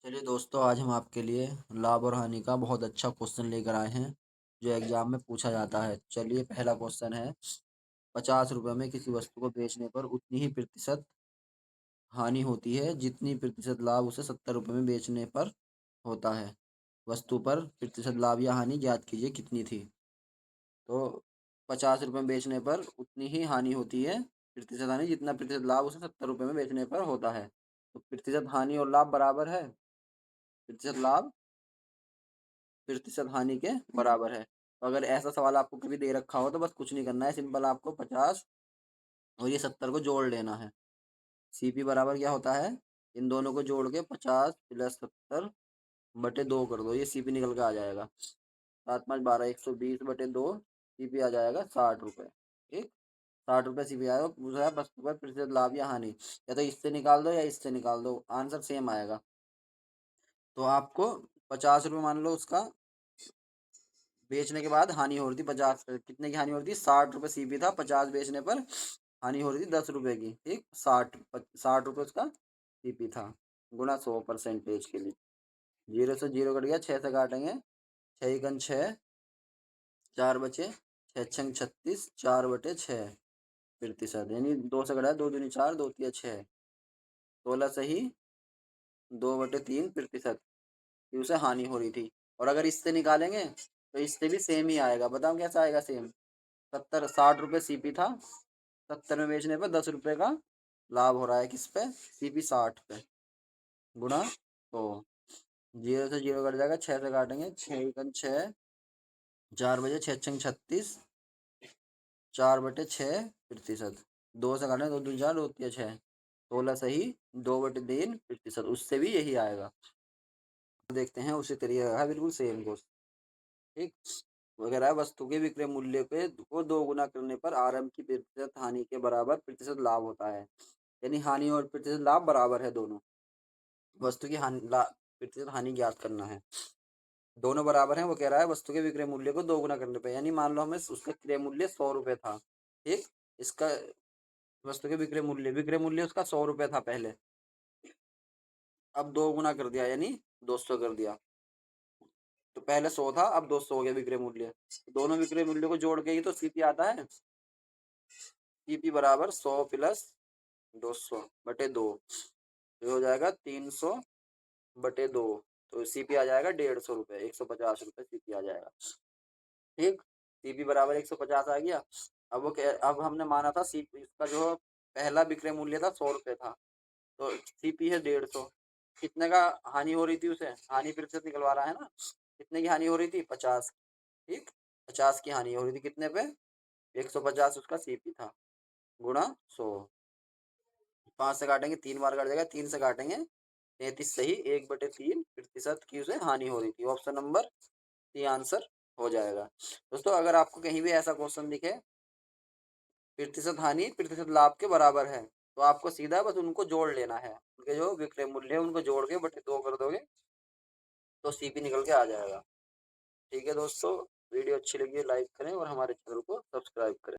चलिए दोस्तों, आज हम आपके लिए लाभ और हानि का बहुत अच्छा क्वेश्चन लेकर आए हैं जो एग्जाम में पूछा जाता है। चलिए, पहला क्वेश्चन है। 50 रुपए में किसी वस्तु को बेचने पर उतनी ही प्रतिशत हानि होती है जितनी प्रतिशत लाभ उसे 70 रुपए में बेचने पर होता है। वस्तु पर प्रतिशत लाभ या हानि ज्ञात कीजिए, कितनी थी। तो 50 रुपए में बेचने पर उतनी ही हानि होती है, प्रतिशत हानि, जितना प्रतिशत लाभ उसे 70 रुपए में बेचने पर होता है। तो प्रतिशत हानि और लाभ बराबर है। प्रतिशत लाभ प्रतिशत हानि के बराबर है। तो अगर ऐसा सवाल आपको कभी दे रखा हो तो बस कुछ नहीं करना है, सिंपल आपको 50 और ये 70 को जोड़ लेना है। सीपी बराबर क्या होता है, इन दोनों को जोड़ के 50 + 70/2 कर दो, ये सीपी निकल के आ जाएगा। 7×5 = 12, 120/2 सीपी आ जाएगा 60 रुपये। ठीक, 60 रुपये सीपी आएगा। पूछा है वस्तु पर प्रतिशत लाभ या हानि, या तो इससे निकाल दो या इससे निकाल दो, आंसर सेम आएगा। तो आपको 50 रुपये मान लो उसका बेचने के बाद हानि हो रही थी 50, कितने की हानि हो रही थी, 60 रुपये सीपी था, 50 बेचने पर हानि हो रही थी 10 रुपए की। ठीक, 60 रुपये उसका सीपी था, गुणा 100% के लिए। 0 से 0 कट गया, 6 से काटेंगे, 6×6 4 बचे, 6×6 = 36, 4/6 प्रतिशत, यानी 2 से कटा, 2×2 = 4, 2×3 = 6, 16 से ही 2/3 प्रतिशत की उसे हानि हो रही थी। और अगर इससे निकालेंगे तो इससे भी सेम ही आएगा। बताओ कैसा आएगा सेम। 60 रुपये सीपी था, 70 में बेचने पर 10 रुपये का लाभ हो रहा है, किस पे, सीपी 60 पे, गुणा। तो 0 से 0 कट जाएगा, 6 से काटेंगे, 6×6 4 बजे, 6×6 = 36, 4/6 प्रतिशत, 2 से काटेंगे, 2×2 = 4, 2×3 = 6, 16 से ही 2/3 प्रतिशत, उससे भी यही आएगा। देखते हैं उसी तरीके का है, बिल्कुल सेम गोस। ठीक, वगैरह है, वस्तु के विक्रय मूल्य पे को 2 गुना करने पर आरंभ की प्रतिशत हानि के बराबर प्रतिशत लाभ होता है। यानी हानि और प्रतिशत लाभ बराबर है दोनों। वस्तु की प्रतिशत हानि ज्ञात करना है, दोनों बराबर हैं। वो कह रहा है वस्तु के विक्रय मूल्य को 2 गुना करने पे, यानी मान लो हमें उसका क्रय मूल्य 100 रुपये था। ठीक, इसका वस्तु के विक्रय मूल्य उसका 100 रुपये था पहले, अब 2 गुना कर दिया यानी 200 कर दिया। तो पहले 100 था, अब 200 हो गया विक्रय मूल्य। दोनों विक्रय मूल्य को जोड़ के ही तो सीपी आता है। सीपी बराबर 100 + 200/2, ये हो जाएगा 300/2। तो सीपी आ जाएगा 150 रुपये, 150 रुपये सीपी आ जाएगा। ठीक, सीपी बराबर 150 आ गया। अब हमने माना था सीपी, इसका जो पहला विक्रय मूल्य था 100 रुपये था, तो सीपी है 150। कितने का हानि हो रही थी उसे, हानि प्रतिशत निकलवा रहा है ना, कितने की हानि हो रही थी, 50। ठीक, 50 की हानि हो रही थी, कितने पे, 150 उसका सीपी था, गुणा 100। 5 से काटेंगे, 3 बार कट जाएगा, 3 से काटेंगे, 33 सही, 1/3 प्रतिशत की उसे हानि हो रही थी। ऑप्शन नंबर सी आंसर हो जाएगा। दोस्तों, अगर आपको कहीं भी ऐसा क्वेश्चन दिखे प्रतिशत हानि प्रतिशत लाभ के बराबर है, तो आपको सीधा बस उनको जोड़ लेना है, उनके जो विक्रय मूल्य है उनको जोड़ के 2 कर दोगे तो सीपी निकल के आ जाएगा। ठीक है दोस्तों, वीडियो अच्छी लगी है लाइक करें और हमारे चैनल को सब्सक्राइब करें।